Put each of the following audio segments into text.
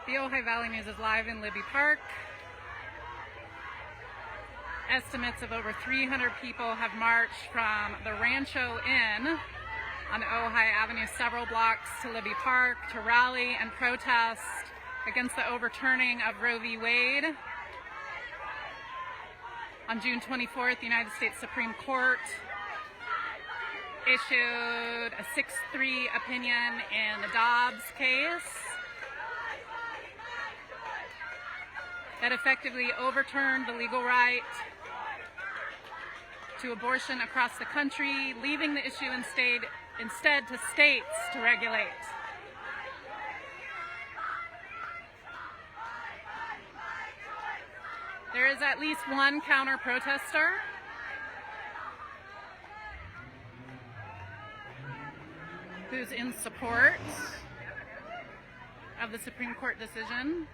The Ojai Valley News is live in Libbey Park. Estimates of over 300 people have marched from the Rancho Inn on Ojai Avenue several blocks to Libbey Park to rally and protest against the overturning of Roe v. Wade. On June 24th, the United States Supreme Court issued a 6-3 opinion in the Dobbs case that effectively overturned the legal right to abortion across the country, leaving the issue instead to states to regulate. There is at least one counter-protester who's in support of the Supreme Court decision.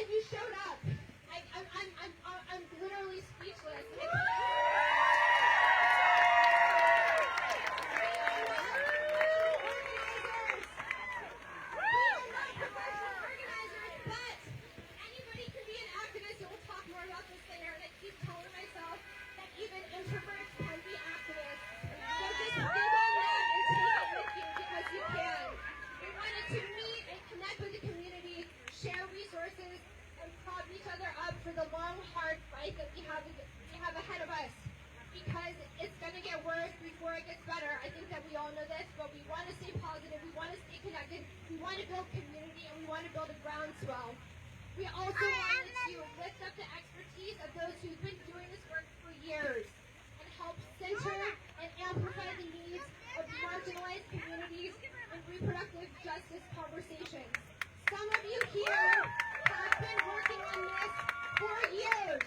and you showed up. I'm literally speechless. For the long, hard fight that we have ahead of us, because it's going to get worse before it gets better. I think that we all know this, but we want to stay positive, we want to stay connected, we want to build community, and we want to build a groundswell. We also wanted to lift up the expertise of those who've been doing this work for years and help center and amplify the needs of marginalized communities and reproductive justice conversations. Some of you here have been working on this for years.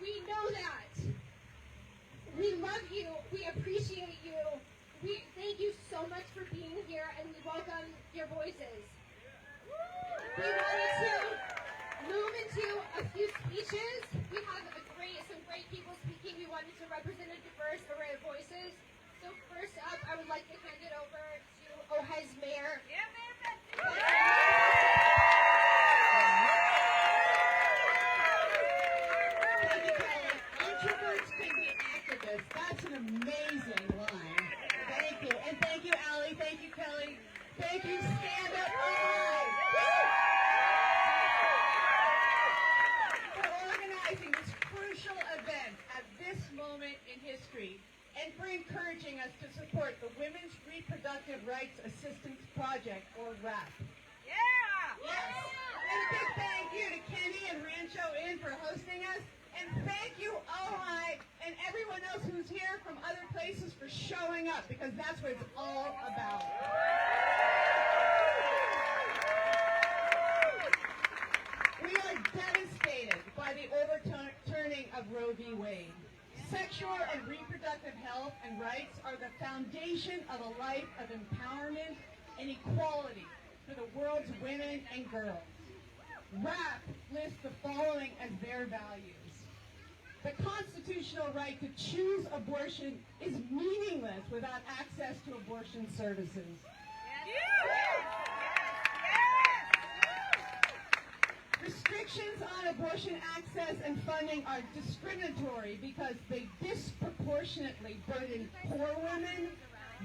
We know that. We love you. We appreciate you. We thank you so much for being here, and we welcome your voices. We wanted to move into a few speeches. We have some great people speaking. We wanted to represent a diverse array of voices. So first up, I would like to hand it over to Ojai's mayor. Introverts can be activists. That's an amazing line. Thank you. And thank you, Allie. Thank you, Kelly. Thank you, Stand Up Ojai, for organizing this crucial event at this moment in history and for encouraging us to support the Women's Reproductive Rights Assistance Project, or WRAP. Yeah! Yes. And a big thank you to Kenny and Rancho Inn for hosting us. And thank you, Ojai, and everyone else who's here from other places for showing up, because that's what it's all about. We are devastated by the overturning of Roe v. Wade. Sexual and reproductive health and rights are the foundation of a life of empowerment and equality for the world's women and girls. WRAP lists the following as their values. The constitutional right to choose abortion is meaningless without access to abortion services. Restrictions on abortion access and funding are discriminatory because they disproportionately burden poor women,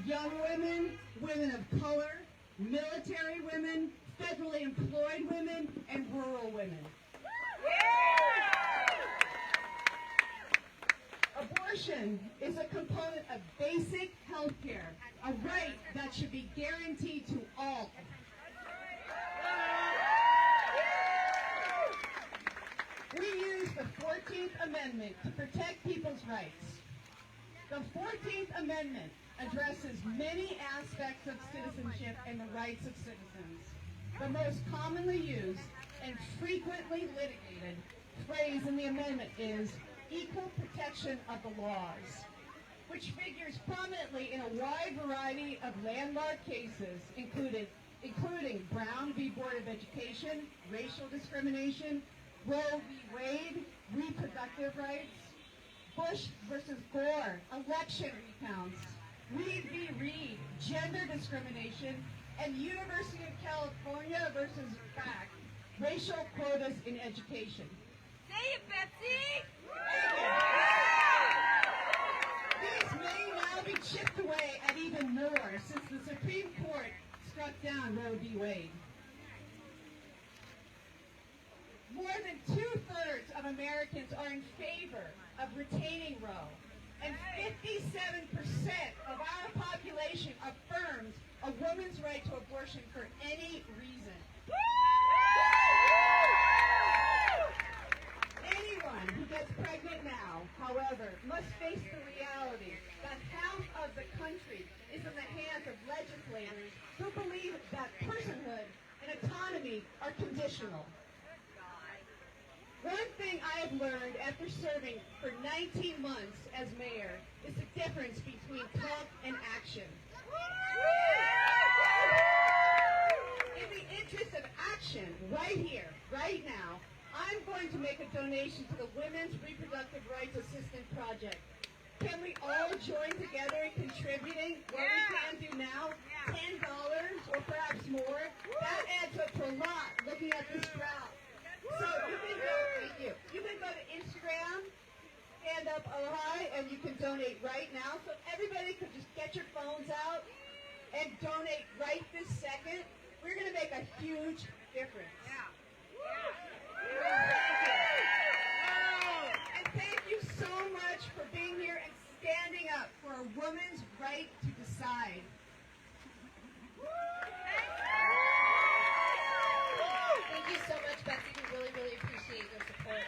young women, women of color, military women, federally employed women, and rural women. Abortion is a component of basic health care, a right that should be guaranteed to all. We use the 14th Amendment to protect people's rights. The 14th Amendment addresses many aspects of citizenship and the rights of citizens. The most commonly used and frequently litigated phrase in the amendment is equal protection of the laws, which figures prominently in a wide variety of landmark cases, including Brown v. Board of Education, racial discrimination, Roe v. Wade, reproductive rights, Bush versus Gore, election recounts, Reed v. Reed, gender discrimination, and University of California versus BAC, racial quotas in education. Say it, Betsy! These may now be chipped away at even more since the Supreme Court struck down Roe v. Wade. More than 2/3 of Americans are in favor of retaining Roe, and 57% of our population affirms a woman's right to abortion for any reason. Anyone who gets pregnant now, however, must face the reality that half of the country is in the hands of legislators who believe that personhood and autonomy are conditional. One thing I have learned after serving for 19 months as mayor is the difference between talk and action. In the just of action right here, right now, I'm going to make a donation to the Women's Reproductive Rights Assistance Project. Can we all join together in contributing what we can do now? $10 or perhaps more. That adds up to a lot looking at this crowd. So you can go to Instagram, Stand Up Ojai, and you can donate right now. So everybody could just get your phones out and donate right this second. We're going to make a huge difference. And thank you so much for being here and standing up for a woman's right to decide. Thank you so much, Betsy. We really, really appreciate your support.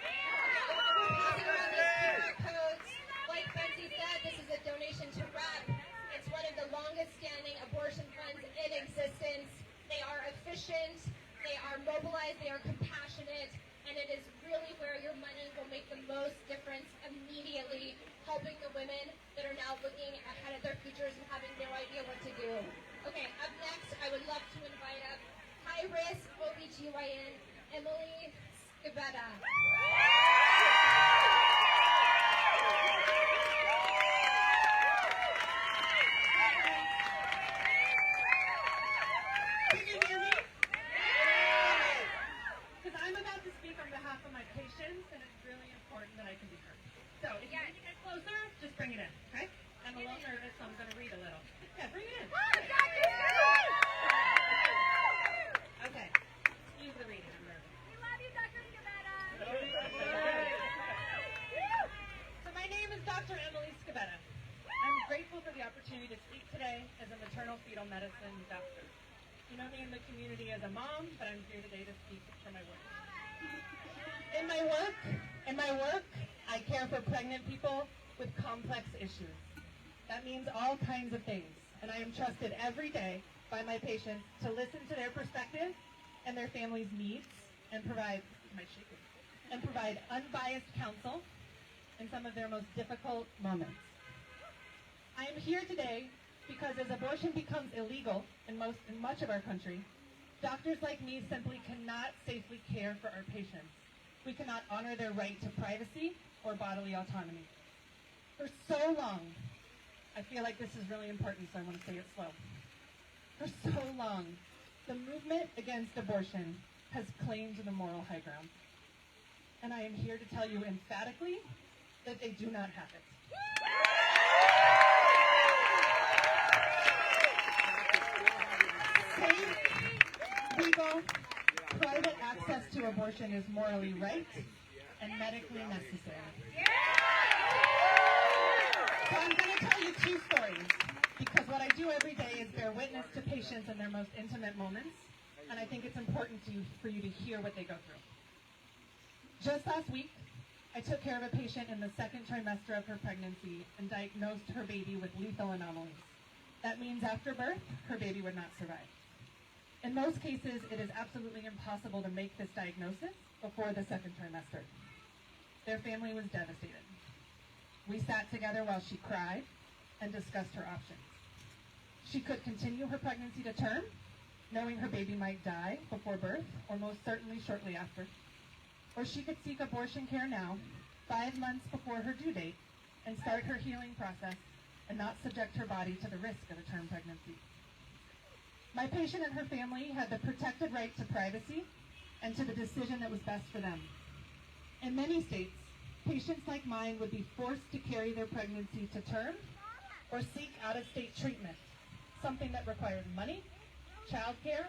We're passing around these QR codes. Like Betsy said, this is a donation to RAP. It's one of the longest standing abortion funds in existence. They are efficient, they are mobilized, they are compassionate, and it is really where your money will make the most difference immediately, helping the women that are now looking ahead at their futures and having no idea what to do. Okay, up next, I would love to invite up high-risk OBGYN Emily Skibeta. Can you hear me? Because I'm about to speak on behalf of my patients, and it's really important that I can be heard. So if you need to get closer, just bring it in, okay? I'm a little nervous, so I'm going to read a little. Yeah, bring it in. Okay. Excuse the reading, I'm nervous. We love you, Dr. Skibeta. So my name is Dr. Emily Skibeta. I'm grateful for the opportunity to speak today as a maternal fetal medicine doctor. You know me in the community as a mom, but I'm here today to speak for my work. In my work, I care for pregnant people with complex issues. That means all kinds of things, and I am trusted every day by my patients to listen to their perspective and their family's needs and provide unbiased counsel in some of their most difficult moments. I am here today because as abortion becomes illegal in much of our country, doctors like me simply cannot safely care for our patients. We cannot honor their right to privacy or bodily autonomy. For so long, I feel like this is really important, so I want to say it slow. For so long, the movement against abortion has claimed the moral high ground. And I am here to tell you emphatically that they do not have it. Safe, legal, private access to abortion is morally right and medically necessary. So I'm going to tell you two stories, because what I do every day is bear witness to patients in their most intimate moments, and I think it's important for you to hear what they go through. Just last week, I took care of a patient in the second trimester of her pregnancy and diagnosed her baby with lethal anomalies. That means after birth, her baby would not survive. In most cases, it is absolutely impossible to make this diagnosis before the second trimester. Their family was devastated. We sat together while she cried and discussed her options. She could continue her pregnancy to term, knowing her baby might die before birth, or most certainly shortly after. Or she could seek abortion care now, 5 months before her due date, and start her healing process and not subject her body to the risk of a term pregnancy. My patient and her family had the protected right to privacy and to the decision that was best for them. In many states, patients like mine would be forced to carry their pregnancy to term or seek out-of-state treatment, something that requires money, childcare,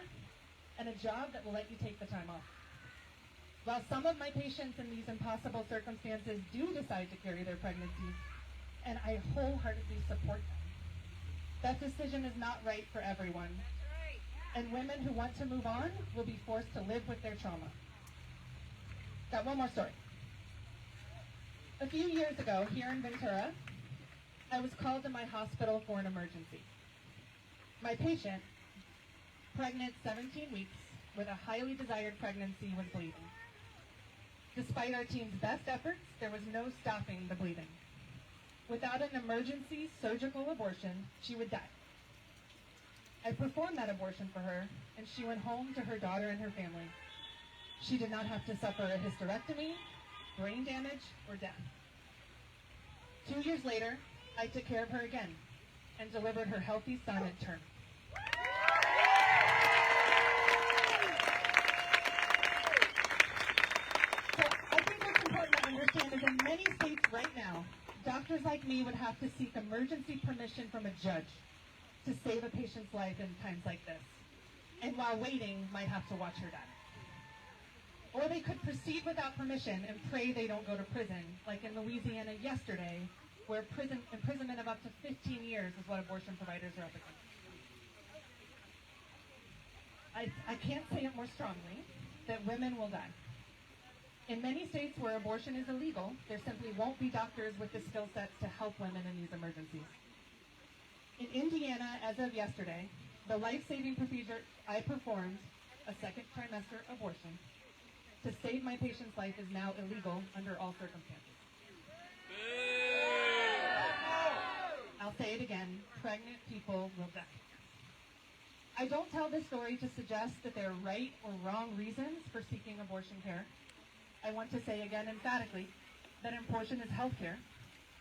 and a job that will let you take the time off. While some of my patients in these impossible circumstances do decide to carry their pregnancy, and I wholeheartedly support them, that decision is not right for everyone, and women who want to move on will be forced to live with their trauma. Got one more story. A few years ago, here in Ventura, I was called to my hospital for an emergency. My patient, pregnant 17 weeks with a highly desired pregnancy, was bleeding. Despite our team's best efforts, there was no stopping the bleeding. Without an emergency surgical abortion, she would die. I performed that abortion for her, and she went home to her daughter and her family. She did not have to suffer a hysterectomy, brain damage, or death. 2 years later, I took care of her again and delivered her healthy son at term. So I think what's important to understand is in many states right now, doctors like me would have to seek emergency permission from a judge to save a patient's life in times like this, and while waiting, might have to watch her die. Or they could proceed without permission and pray they don't go to prison, like in Louisiana yesterday, where imprisonment of up to 15 years is what abortion providers are up against. I can't say it more strongly, that women will die. In many states where abortion is illegal, there simply won't be doctors with the skill sets to help women in these emergencies. In Indiana, as of yesterday, the life-saving procedure I performed, a second trimester abortion, to save my patient's life is now illegal under all circumstances. I'll say it again, pregnant people will die. I don't tell this story to suggest that there are right or wrong reasons for seeking abortion care. I want to say again emphatically that abortion is health care,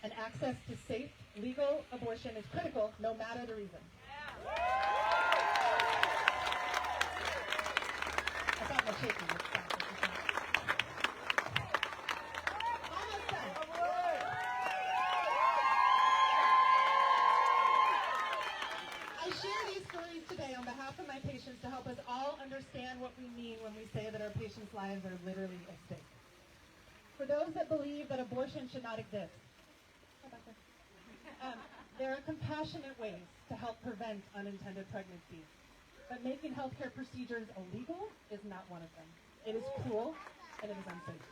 and access to safe, legal abortion is critical no matter the reason. I thought my shaking was fast. Almost done. I share these stories today on behalf of my patients to help us all understand what we mean when we say that our patients' lives are literally at stake. For those that believe that abortion should not exist, there are compassionate ways to help prevent unintended pregnancies, but making healthcare procedures illegal is not one of them. It is cruel and it is unsafe.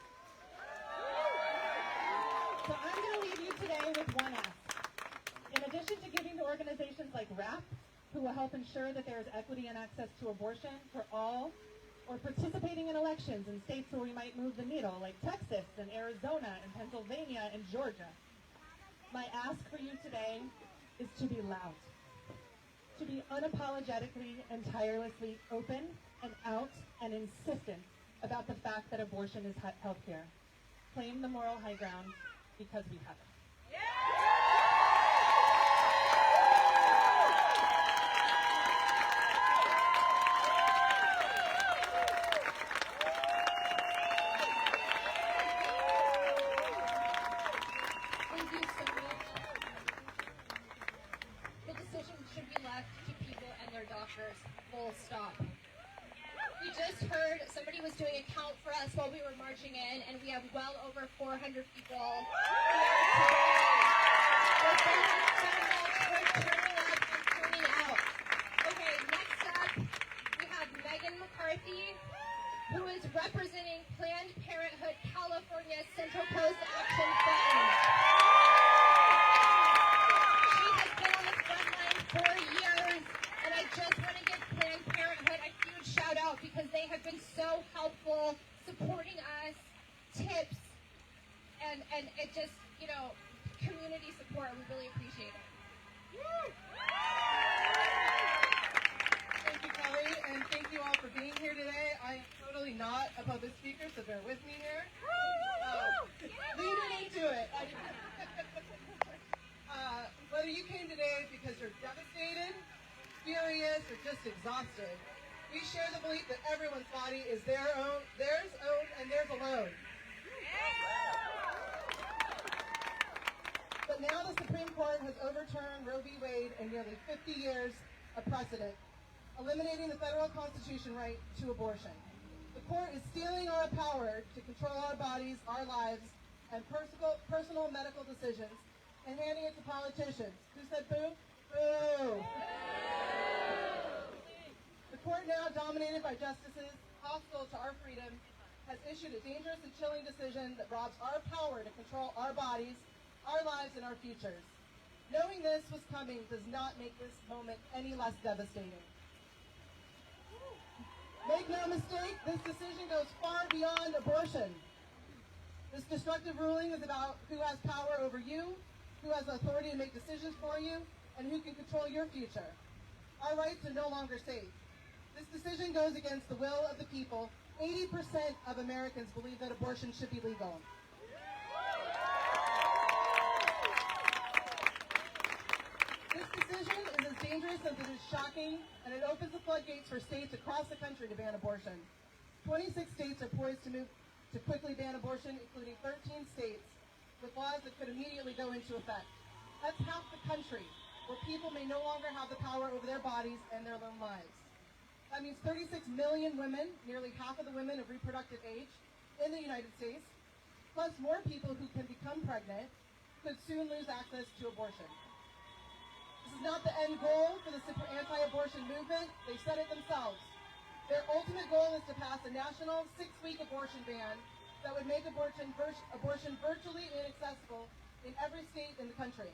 So I'm going to leave you today with one ask. In addition to giving to organizations like RAP, who will help ensure that there is equity and access to abortion for all, or participating in elections in states where we might move the needle, like Texas and Arizona and Pennsylvania and Georgia, my ask for you today is to be loud, to be unapologetically and tirelessly open and out and insistent about the fact that abortion is health care. Claim the moral high ground because we have it. Thank you so much. The decision should be left to people and their doctors. Full stop. We just heard somebody was doing a count for us while we were marching in, and we have well over 400 people here today. We're turning up and turning out. Okay, next up, we have Megan McCarthy, who is representing Planned Parenthood California Central Coast Action Fund. She has been on the front line for years, and I just want to give Planned Parenthood a huge shout out because they have been so helpful, supporting us, tips, and it just, community support. We really appreciate it. Thank you, Kelly, and thank you all for being here today. I am totally not a public speaker, so bear with me here. Leaning into it. Whether you came today because you're devastated, furious, or just exhausted, we share the belief that everyone's body is theirs own, and theirs alone. But now the Supreme Court has overturned Roe v. Wade and nearly 50 years of precedent, eliminating the federal Constitution right to abortion. The court is stealing our power to control our bodies, our lives, and personal medical decisions, and handing it to politicians. Who said boo? Boo! The court, now dominated by justices hostile to our freedom, has issued a dangerous and chilling decision that robs our power to control our bodies, our lives, and our futures. Knowing this was coming does not make this moment any less devastating. Make no mistake, this decision goes far beyond abortion. This destructive ruling is about who has power over you, who has authority to make decisions for you, and who can control your future. Our rights are no longer safe. This decision goes against the will of the people. 80% of Americans believe that abortion should be legal. This decision is as dangerous as it is shocking, and it opens the floodgates for states across the country to ban abortion. 26 states are poised to move to quickly ban abortion, including 13 states with laws that could immediately go into effect. That's half the country, where people may no longer have the power over their bodies and their own lives. That means 36 million women, nearly half of the women of reproductive age in the United States, plus more people who can become pregnant, could soon lose access to abortion. This is not the end goal for the anti-abortion movement. They said it themselves. Their ultimate goal is to pass a national 6-week abortion ban that would make abortion virtually inaccessible in every state in the country.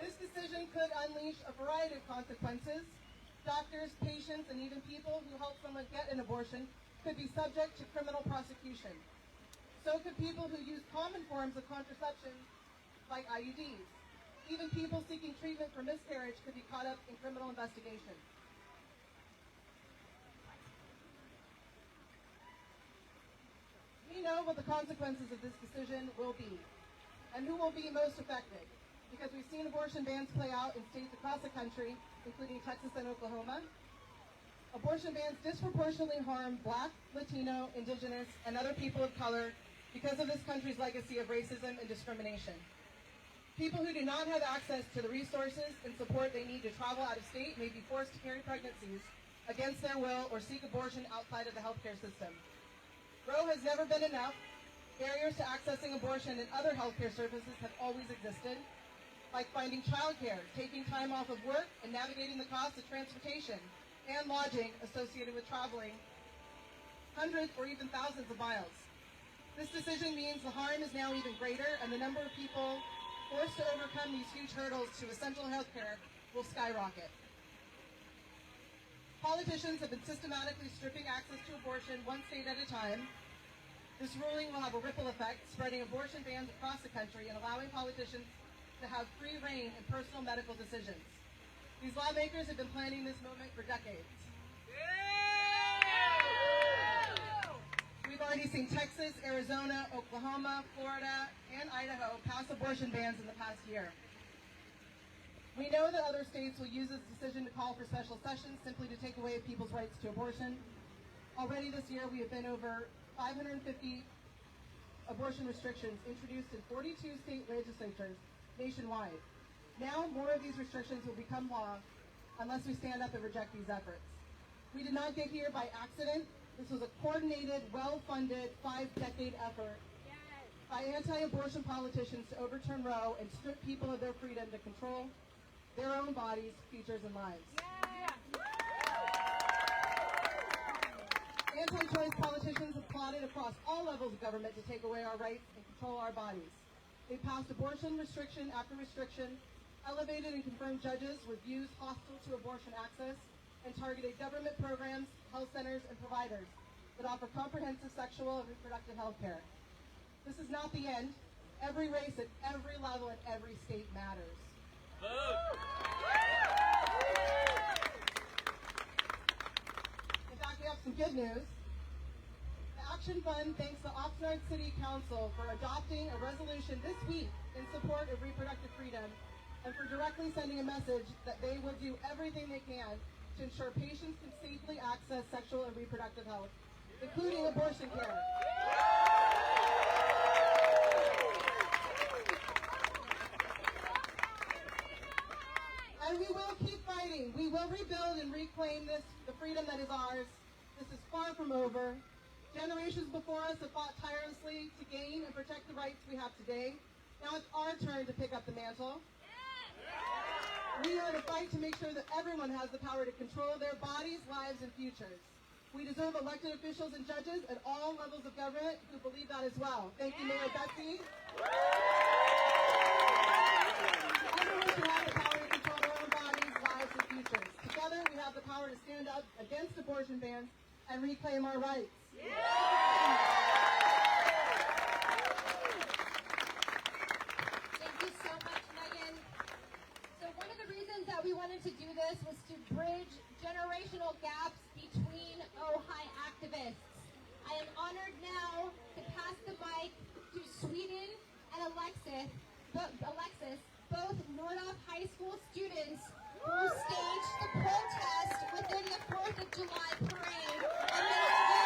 This decision could unleash a variety of consequences. Doctors, patients, and even people who help someone get an abortion could be subject to criminal prosecution. So could people who use common forms of contraception like IUDs. Even people seeking treatment for miscarriage could be caught up in criminal investigation. We know what the consequences of this decision will be, and who will be most affected, because we've seen abortion bans play out in states across the country, including Texas and Oklahoma. Abortion bans disproportionately harm Black, Latino, Indigenous, and other people of color because of this country's legacy of racism and discrimination. People who do not have access to the resources and support they need to travel out of state may be forced to carry pregnancies against their will or seek abortion outside of the healthcare system. Roe has never been enough. Barriers to accessing abortion and other healthcare services have always existed, like finding childcare, taking time off of work, and navigating the cost of transportation and lodging associated with traveling hundreds or even thousands of miles. This decision means the harm is now even greater, and the number of people forced to overcome these huge hurdles to essential health care will skyrocket. Politicians have been systematically stripping access to abortion one state at a time. This ruling will have a ripple effect, spreading abortion bans across the country and allowing politicians to have free reign in personal medical decisions. These lawmakers have been planning this moment for decades. We've already seen Texas, Arizona, Oklahoma, Florida, and Idaho pass abortion bans in the past year. We know that other states will use this decision to call for special sessions simply to take away people's rights to abortion. Already this year, we have been over 550 abortion restrictions introduced in 42 state legislatures nationwide. Now, more of these restrictions will become law unless we stand up and reject these efforts. We did not get here by accident. This was a coordinated, well-funded, 5-decade effort by anti-abortion politicians to overturn Roe and strip people of their freedom to control their own bodies, futures, and lives. Anti-choice politicians have plotted across all levels of government to take away our rights and control our bodies. They passed abortion restriction after restriction, elevated and confirmed judges with views hostile to abortion access, and targeted government programs, health centers, and providers that offer comprehensive sexual and reproductive health care. This is not the end. Every race at every level in every state matters. In fact, we have some good news. The Action Fund thanks the Oxnard City Council for adopting a resolution this week in support of reproductive freedom and for directly sending a message that they will do everything they can to ensure patients can safely access sexual and reproductive health, including abortion care. And we will keep fighting. We will rebuild and reclaim the freedom that is ours. This is far from over. Generations before us have fought tirelessly to gain and protect the rights we have today. Now it's our turn to pick up the mantle. We are to fight to make sure that everyone has the power to control their bodies, lives, and futures. We deserve elected officials and judges at all levels of government who believe that as well. Thank you, Mayor Betsy. Everyone should have the power to control their own bodies, lives, and futures. Together, we have the power to stand up against abortion bans and reclaim our rights. Thank you so much, Megan. to do this was to bridge generational gaps between Ojai activists. I am honored now to pass the mic to Sweden and Alexis, both Nordhoff High School students who will stage the protest within the 4th of July parade. And many of you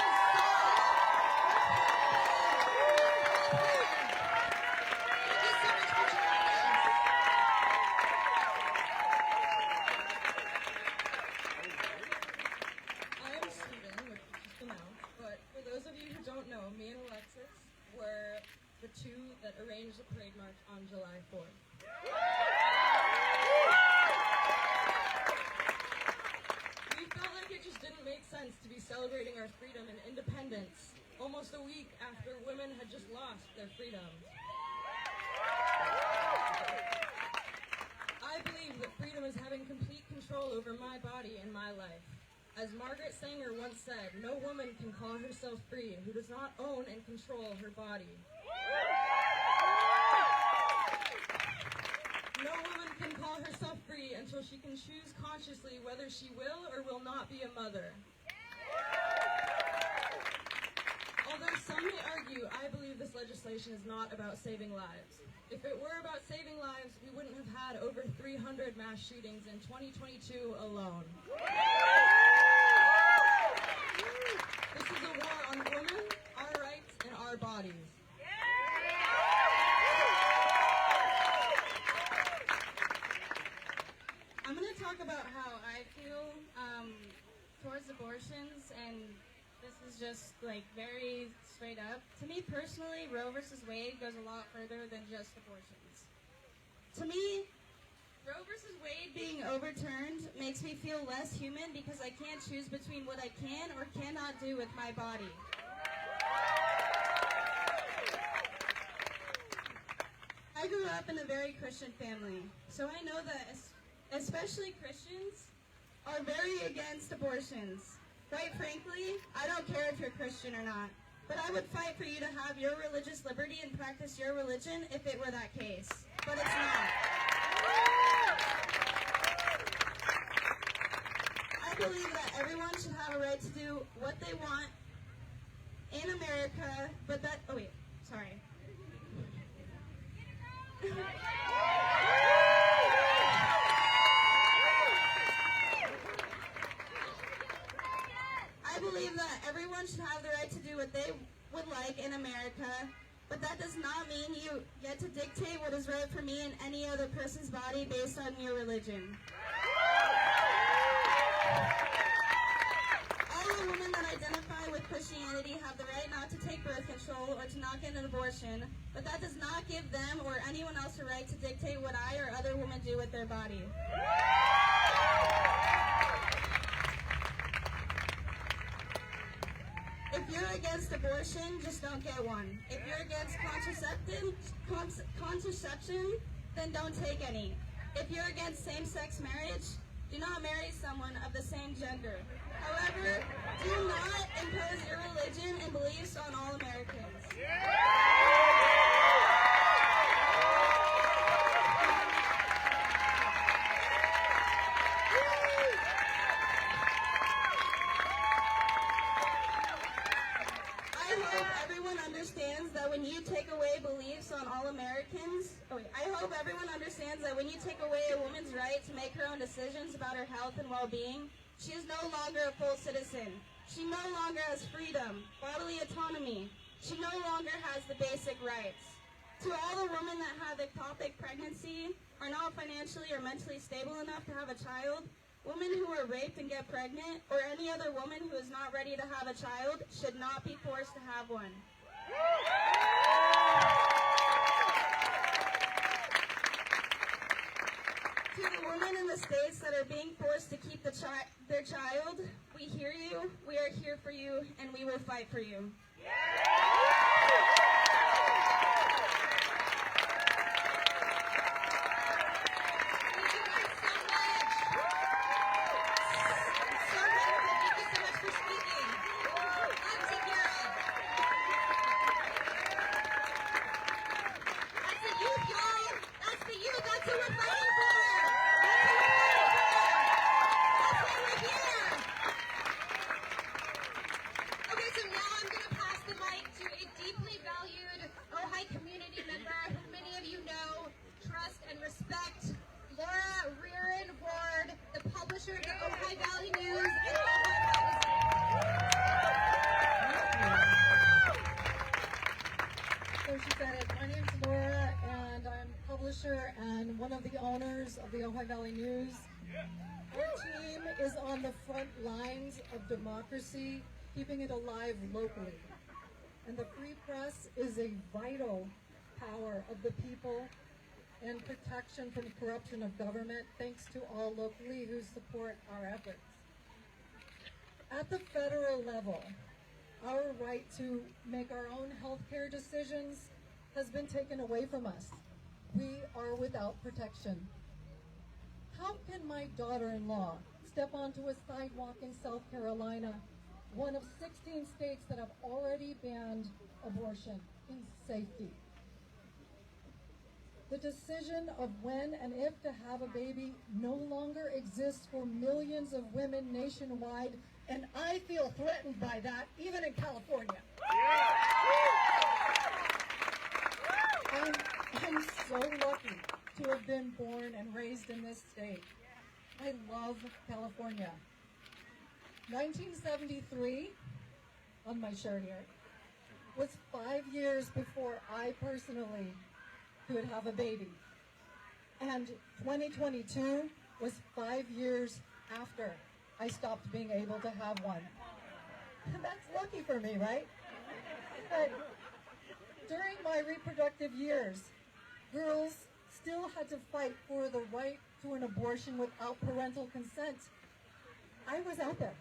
Thank you so much for joining us. I am Sweden, which is just announced, but for those of you who don't know, me and Alexis were the two that arranged the parade march on July 4th. We felt like it just didn't make sense to be celebrating our freedom and independence almost a week after women had just lost their freedom. I believe that freedom is having complete control over my body and my life. As Margaret Sanger once said, no woman can call herself free who does not own and control her body. No woman can call herself free until she can choose consciously whether she will or will not be a mother. Although some may argue, I believe this legislation is not about saving lives. If it were about saving lives, we wouldn't have had over 300 mass shootings in 2022 alone. This is a war on women, our rights, and our bodies. I'm going to talk about how I feel towards abortions, and this is just like very straight up. To me personally, Roe versus Wade goes a lot further than just abortions. To me, Roe versus Wade being overturned makes me feel less human because I can't choose between what I can or cannot do with my body. I grew up in a very Christian family, so I know that especially Christians are very against abortions. Quite frankly, I don't care if you're Christian or not, but I would fight for you to have your religious liberty and practice your religion if it were that case, but it's not. I believe that everyone should have a right to do what they want in America, but that, oh wait, sorry. I believe that everyone should have the right to do what they would like in America, but that does not mean you get to dictate what is right for me and any other person's body based on your religion. All the women that identify with Christianity have the right not to take birth control or to not get an abortion, but that does not give them or anyone else the right to dictate what I or other women do with their body. If you're against abortion, just don't get one. If you're against contraception, then don't take any. If you're against same-sex marriage, do not marry someone of the same gender. However, do not impose your religion and beliefs on all Americans. I hope everyone understands that when you take away beliefs on all Americans, I hope everyone understands that when you take away a woman's right to make her own decisions about her health and well-being, she is no longer a full citizen. She no longer has freedom, bodily autonomy. She no longer has the basic rights. To all the women that have ectopic pregnancy, are not financially or mentally stable enough to have a child, women who are raped and get pregnant, or any other woman who is not ready to have a child should not be forced to have one. To the women in the states that are being forced to keep their child, we hear you, we are here for you, and we will fight for you. readers of the Ojai Valley News. Our team is on the front lines of democracy, keeping it alive locally. And the free press is a vital power of the people and protection from corruption of government, thanks to all locally who support our efforts. At the federal level, our right to make our own healthcare decisions has been taken away from us. We are without protection. How can my daughter-in-law step onto a sidewalk in South Carolina, one of 16 states that have already banned abortion in safety? The decision of when and if to have a baby no longer exists for millions of women nationwide, and I feel threatened by that, even in California. I'm so lucky to have been born and raised in this state. I love California. 1973, on my shirt here, was 5 years before I personally could have a baby. And 2022 was 5 years after I stopped being able to have one. And that's lucky for me, right? But during my reproductive years, girls still had to fight for the right to an abortion without parental consent. I was out there.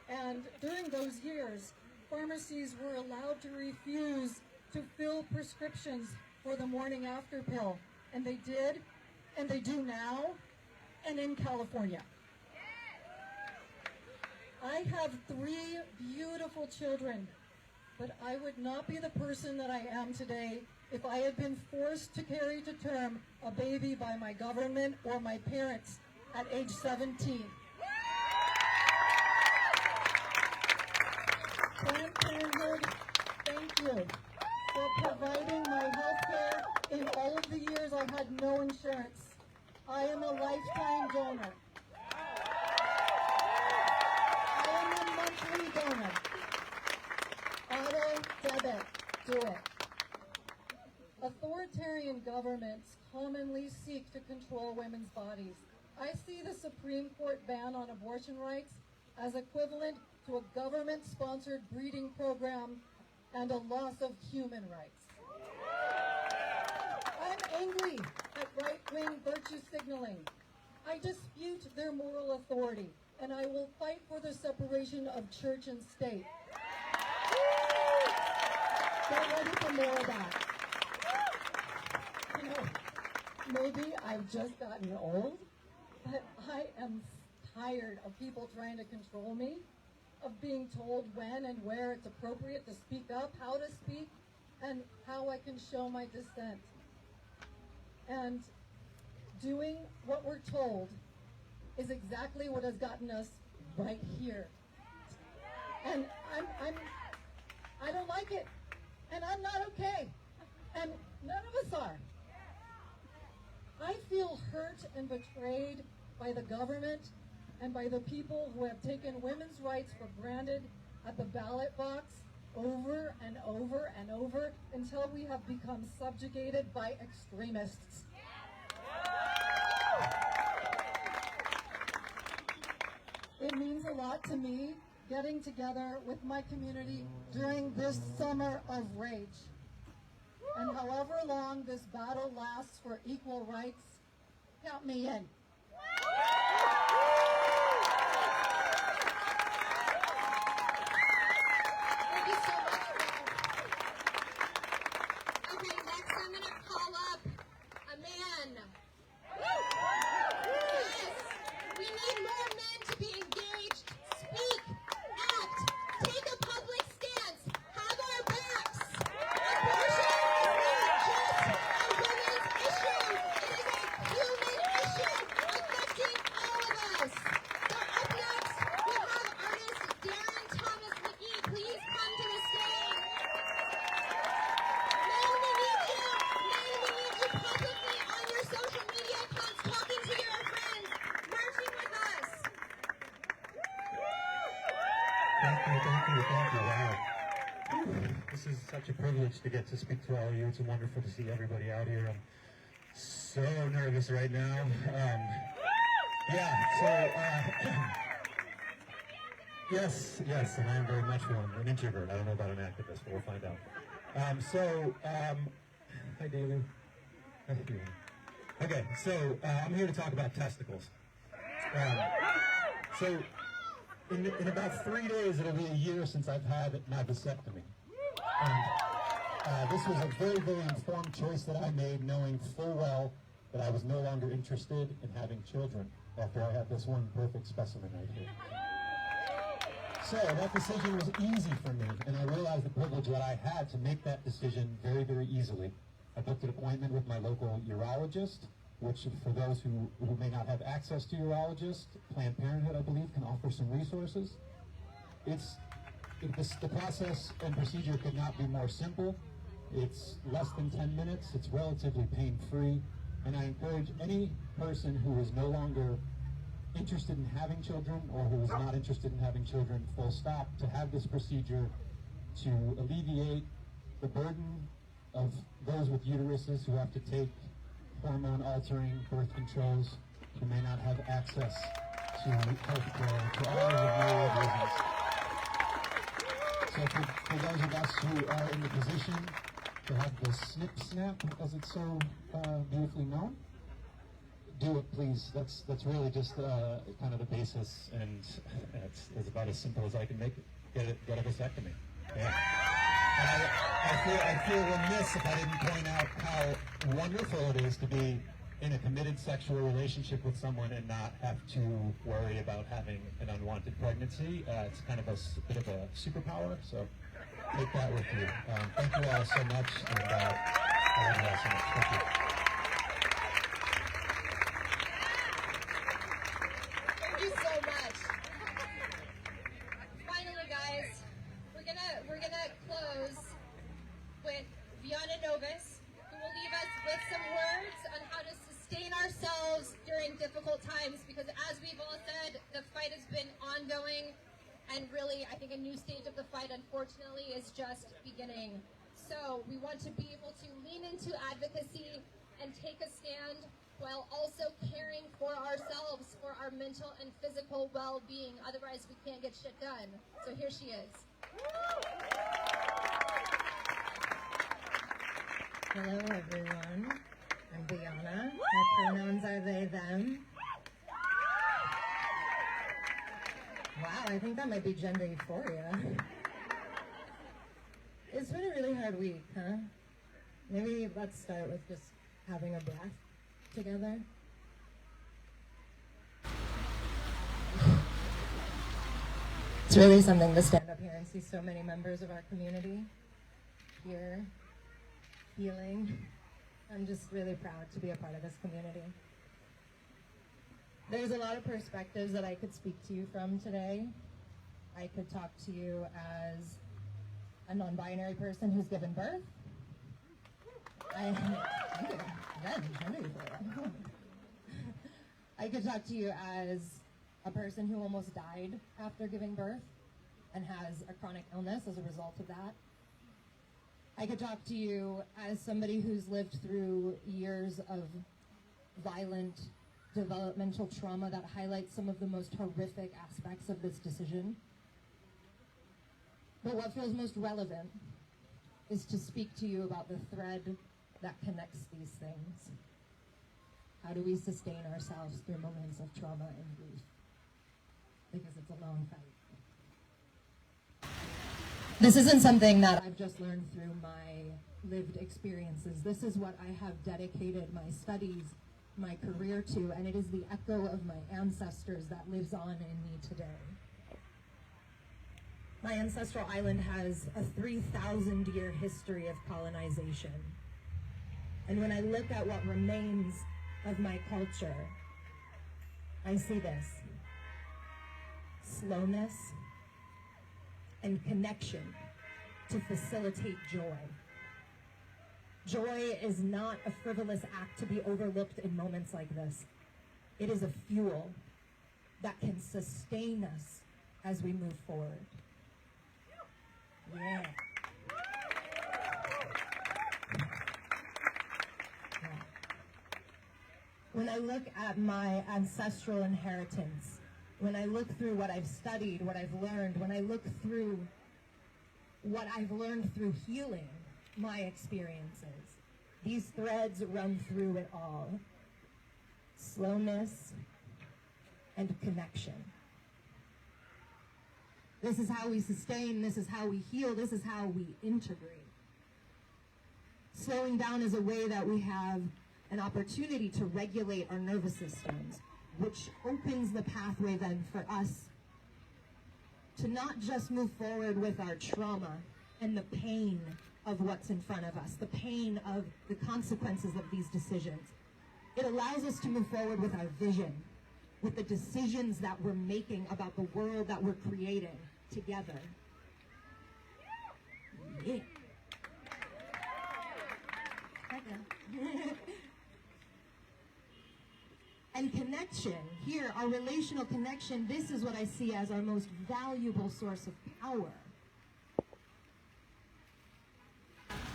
And during those years, pharmacies were allowed to refuse to fill prescriptions for the morning after pill. And they did, and they do now, and in California. I have 3 beautiful children, but I would not be the person that I am today if I had been forced to carry to term a baby by my government or my parents at age 17. Planned Parenthood, thank you for providing my health care in all of the years I had no insurance. I am a lifetime donor. I am a monthly donor. Auto debit, do it. Authoritarian governments commonly seek to control women's bodies. I see the Supreme Court ban on abortion rights as equivalent to a government-sponsored breeding program and a loss of human rights. I'm angry at right-wing virtue signaling. I dispute their moral authority, and I will fight for the separation of church and state. Get ready for more of that. You know, maybe I've just gotten old, but I am tired of people trying to control me, of being told when and where it's appropriate to speak up, how to speak, and how I can show my dissent. And doing what we're told is exactly what has gotten us right here. And I don't like it, and I'm not okay, and none of us are. I feel hurt and betrayed by the government and by the people who have taken women's rights for granted at the ballot box over and over and over until we have become subjugated by extremists. It means a lot to me getting together with my community during this summer of rage. And however long this battle lasts for equal rights, count me in. Thank you so much, Will. Okay, next I'm going to call up a man. Yes, we need more men to be engaged, speak, act, take a public stance, have our backs. Abortion is not just a women's issue. It is a human issue affecting all of us. So up next, we have artist Darren Thomas McGee. Please come to the stage. Men, we need you. Men, we need you publicly on your social media accounts, talking to your friends, marching with us. Thank you. Wow. This is such a privilege to get to speak to all of you. It's wonderful to see everybody out here. I'm so nervous right now. Yes, and I am very much one, an introvert. I don't know about an activist, but we'll find out. Hi, David. Hi, David. Okay, so I'm here to talk about testicles. In about 3 days, it'll be a year since I've had my vasectomy. And this was a very, very informed choice that I made, knowing full well that I was no longer interested in having children after I had this one perfect specimen right here. So that decision was easy for me, and I realized the privilege that I had to make that decision very, very easily. I booked an appointment with my local urologist, which for those who may not have access to urologists, Planned Parenthood, I believe, can offer some resources. The process and procedure could not be more simple. It's less than 10 minutes, it's relatively pain-free, and I encourage any person who is no longer interested in having children or who is not interested in having children, full stop, to have this procedure to alleviate the burden of those with uteruses who have to take hormone-altering birth controls, who may not have access to health care, to all of the myriad reasons. So for those of us who are in the position to have the snip-snap, as it's so beautifully known, do it, please. That's really just kind of the basis, and it's about as simple as I can make it. Get a vasectomy. Yeah. And I feel remiss if I didn't point out how wonderful it is to be in a committed sexual relationship with someone and not have to worry about having an unwanted pregnancy. It's kind of a bit of a superpower, so take that with you. Thank you all so much, and I love you all so much. Thank you. Thank you so much. Finally, guys, we're gonna close with Viana Novus, who will leave us with some words on how to sustain ourselves during difficult times, because as we've all said, the fight has been ongoing, and really, I think a new stage of the fight, unfortunately, is just beginning. So we want to be able to lean into advocacy and take a stand while also caring for ourselves, for our mental and physical well-being. Otherwise, we can't get shit done. So here she is. Hello, everyone. I'm Brianna. My pronouns are they, them. Wow, I think that might be gender euphoria. It's been a really hard week, huh? Maybe let's start with just having a breath together. It's really something to stand up here and see so many members of our community here, healing. I'm just really proud to be a part of this community. There's a lot of perspectives that I could speak to you from today. I could talk to you as a non-binary person who's given birth. I could talk to you as a person who almost died after giving birth and has a chronic illness as a result of that. I could talk to you as somebody who's lived through years of violent developmental trauma that highlights some of the most horrific aspects of this decision. But what feels most relevant is to speak to you about the thread that connects these things. How do we sustain ourselves through moments of trauma and grief? Because it's a long fight. This isn't something that I've just learned through my lived experiences. This is what I have dedicated my studies, my career to, and it is the echo of my ancestors that lives on in me today. My ancestral island has a 3,000-year history of colonization. And when I look at what remains of my culture, I see this: slowness and connection to facilitate joy. Joy is not a frivolous act to be overlooked in moments like this. It is a fuel that can sustain us as we move forward. Yeah. when I look at my ancestral inheritance, when I look through what I've studied, what I've learned, when I look through what I've learned through healing my experiences, these threads run through it all. Slowness and connection. This is how we sustain, this is how we heal, this is how we integrate. Slowing down is a way that we have an opportunity to regulate our nervous systems, which opens the pathway then for us to not just move forward with our trauma and the pain of what's in front of us, the pain of the consequences of these decisions. It allows us to move forward with our vision, with the decisions that we're making about the world that we're creating together. Yeah. And connection, here, our relational connection, this is what I see as our most valuable source of power.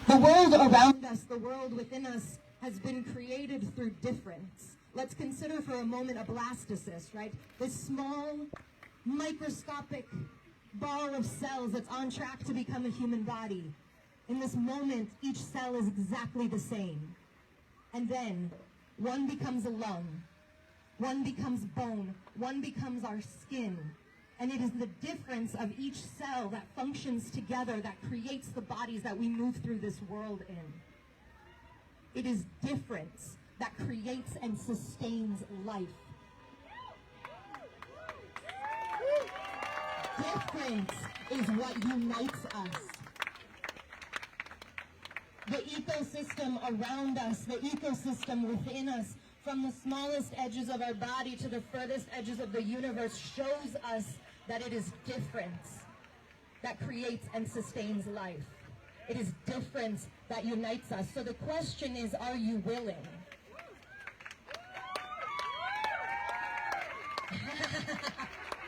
The world around us, the world within us, has been created through difference. Let's consider for a moment a blastocyst, right? This small, microscopic ball of cells that's on track to become a human body. In this moment, each cell is exactly the same. And then, one becomes a lung, one becomes bone, one becomes our skin. And it is the difference of each cell that functions together that creates the bodies that we move through this world in. It is difference that creates and sustains life. Difference is what unites us. The ecosystem around us, the ecosystem within us, from the smallest edges of our body to the furthest edges of the universe, shows us that it is difference that creates and sustains life. It is difference that unites us. So the question is, are you willing?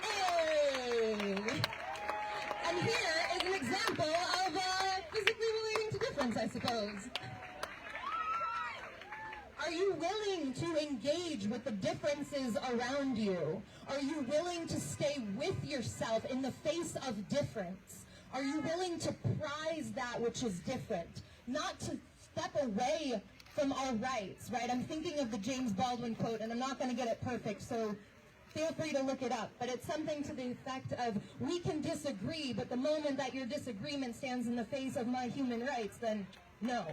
Hey! And here is an example of physically relating to difference, I suppose. Are you willing to engage with the differences around you? Are you willing to stay with yourself in the face of difference? Are you willing to prize that which is different? Not to step away from our rights, right? I'm thinking of the James Baldwin quote, and I'm not going to get it perfect, so feel free to look it up. But it's something to the effect of, we can disagree, but the moment that your disagreement stands in the face of my human rights, then no.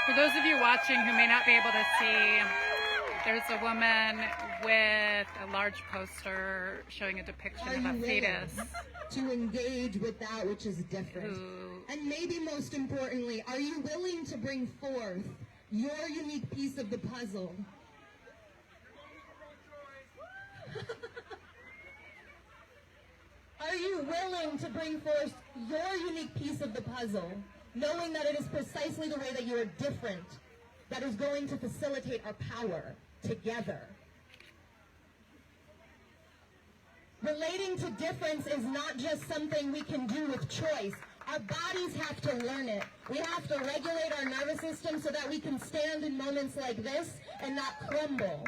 For those of you watching who may not be able to see, there's a woman with a large poster showing a depiction of a fetus. To engage with that which is different. And maybe most importantly, are you willing to bring forth your unique piece of the puzzle? Are you willing to bring forth your unique piece of the puzzle, knowing that it is precisely the way that you are different that is going to facilitate our power together? Relating to difference is not just something we can do with choice. Our bodies have to learn it. We have to regulate our nervous system so that we can stand in moments like this and not crumble.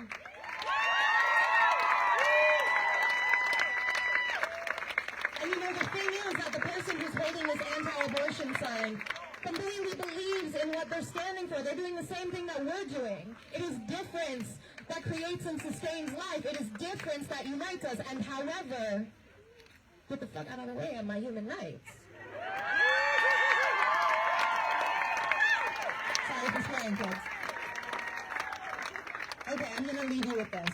And you know, the thing is that the person who's holding this anti-abortion sign completely believes in what they're standing for. They're doing the same thing that we're doing. It is difference that creates and sustains life. It is difference that unites us. And however, get the fuck out of the way of my human rights. Sorry for swearing, kids. Okay, I'm going to leave you with this.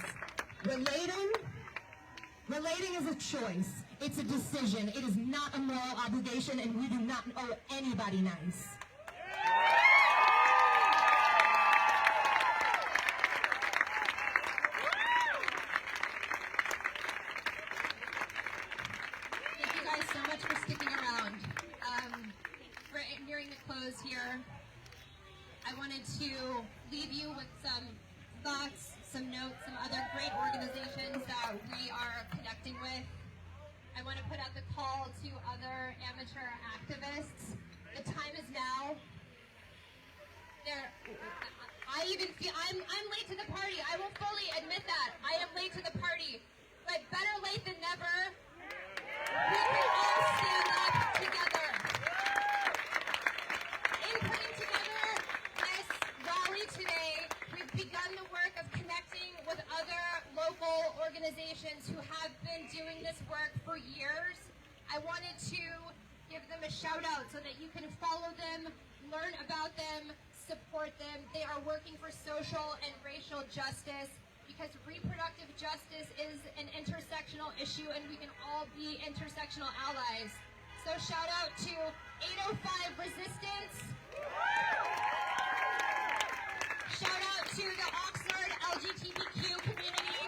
Relating is a choice. It's a decision. It is not a moral obligation, and we do not owe anybody nice. Thank you guys so much for sticking around. wanted to leave you with some thoughts, some notes, some other great organizations that we are connecting with. I want to put out the call to other amateur activists. The time is now. I even feel I'm late to the party. I will fully admit that. I am late to the party. But better late than never. We can all stand up together. In putting together this rally today, we've begun the work of connecting with other local organizations who have been doing this work for years. I wanted to give them a shout out so that you can follow them, learn about them, support them. They are working for social and racial justice because reproductive justice is an intersectional issue and we can all be intersectional allies. So shout out to 805 Resistance. Shout out to the Oxnard LGBTQ community.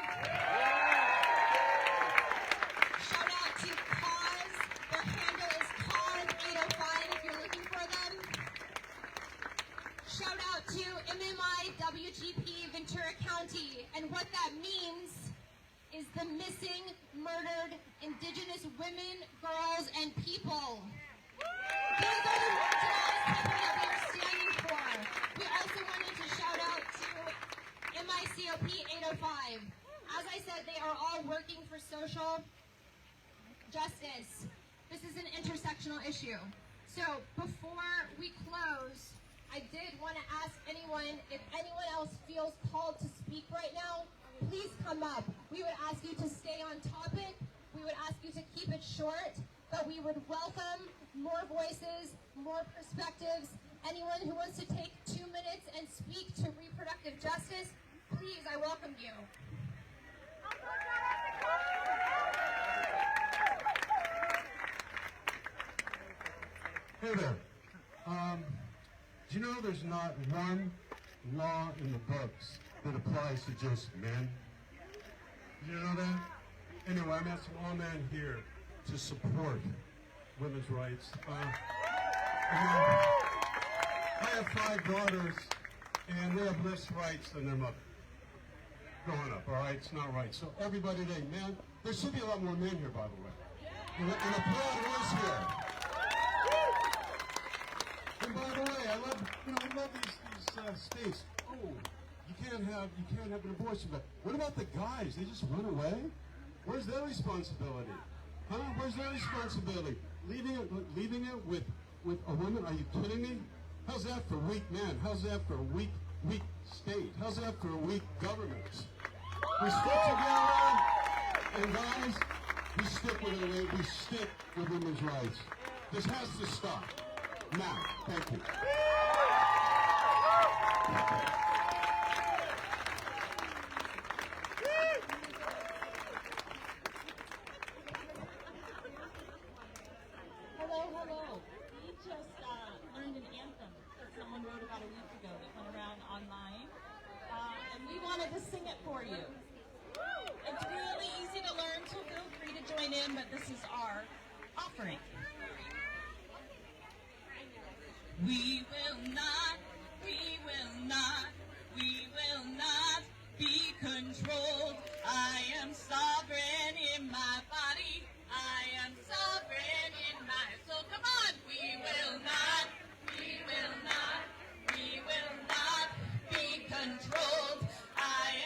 Shout out to Cause. Their handle is Cause805 if you're looking for them. Shout out to MMI WGP Ventura County. And what that means is the missing, murdered Indigenous women, girls, and people. These are the marginalized people that we are standing for. We also wanted to shout out to MICOP 805. As I said, they are all working for social justice. This is an intersectional issue. So before we close, I did want to ask anyone, if anyone else feels called to speak right now, please come up. We would ask you to stay on topic. We would ask you to keep it short, but we would welcome more voices, more perspectives. Anyone who wants to take 2 minutes and speak to reproductive justice, please, I welcome you. Hey there. Do you know there's not one law in the books that applies to just men? Do you know that? Anyway, I'm asking all men here to support women's rights. I have 5 daughters, and they have less rights than their mother. Growing up, all right? It's not right. So everybody today, man, there should be a lot more men here, by the way. And applaud who is here. And by the way, I love these states. Oh, you can't have an abortion, but what about the guys? They just run away? Where's their responsibility? Huh? Where's their responsibility? Leaving it with a woman? Are you kidding me? How's that for weak men? How's that for a weak state? How's that for a weak government? We stick together, and guys, we stick with it. We stick with women's rights. This has to stop. Now, thank you. Hello. We just learned an anthem that someone wrote about a week ago that went around online, and we wanted to sing it for you. It's really easy to learn, so feel free to join in, but this is our offering. We will not be controlled. I am sovereign in my body. I am sovereign in my soul. Come on! We will not be controlled. I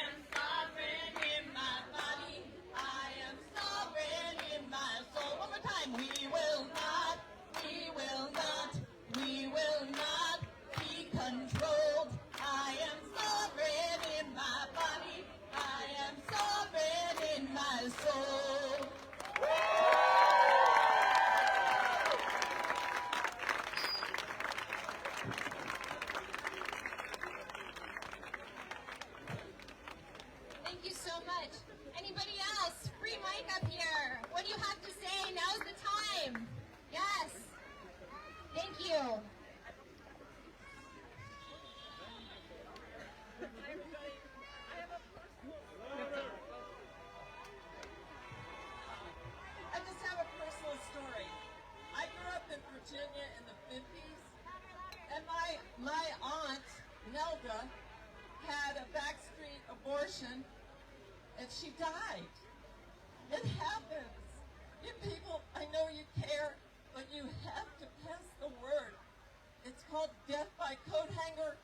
am sovereign in my body. I am sovereign in my soul. One more time. We will not be controlled. I am sovereign in my body. I am sovereign in my soul. Thank you so much. Anybody else? Free mic up here. What do you have to say? Now's the time. Yes. Thank you. I just have a personal story. I grew up in Virginia in the 50s, and my aunt Nelda had a backstreet abortion and she died. It happens. You people, I know you care, but you have to pass the word. It's called death by coat hanger,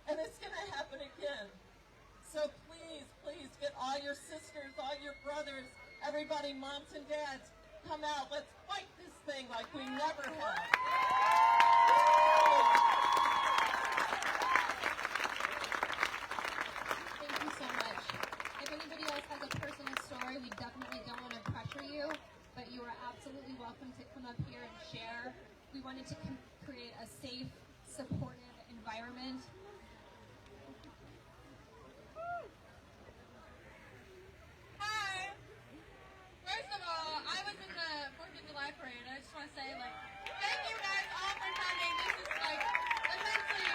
and it's going to happen again. So please, please get all your sisters, all your brothers, everybody, moms and dads, come out. Let's fight this thing like we never have. Thank you so much. If anybody else has a personal story, we definitely don't want to pressure you, but you are absolutely welcome to come up here and share. We wanted to create a safe, supportive environment. Hi! First of all, I was in the 4th of July parade. I just want to say, like, thank you guys all for coming. This is, like, immensely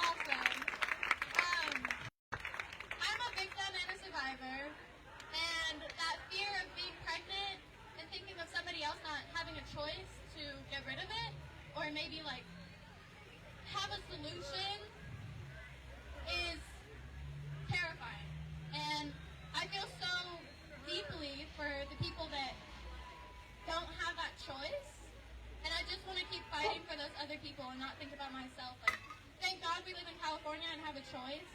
awesome. I'm a victim and a survivor, and that fear of being pregnant and thinking of somebody else not having a choice to get rid of it, or maybe, like, have a solution is terrifying. And I feel so deeply for the people that don't have that choice, and I just want to keep fighting for those other people and not think about myself. Like, thank God we live in California and have a choice.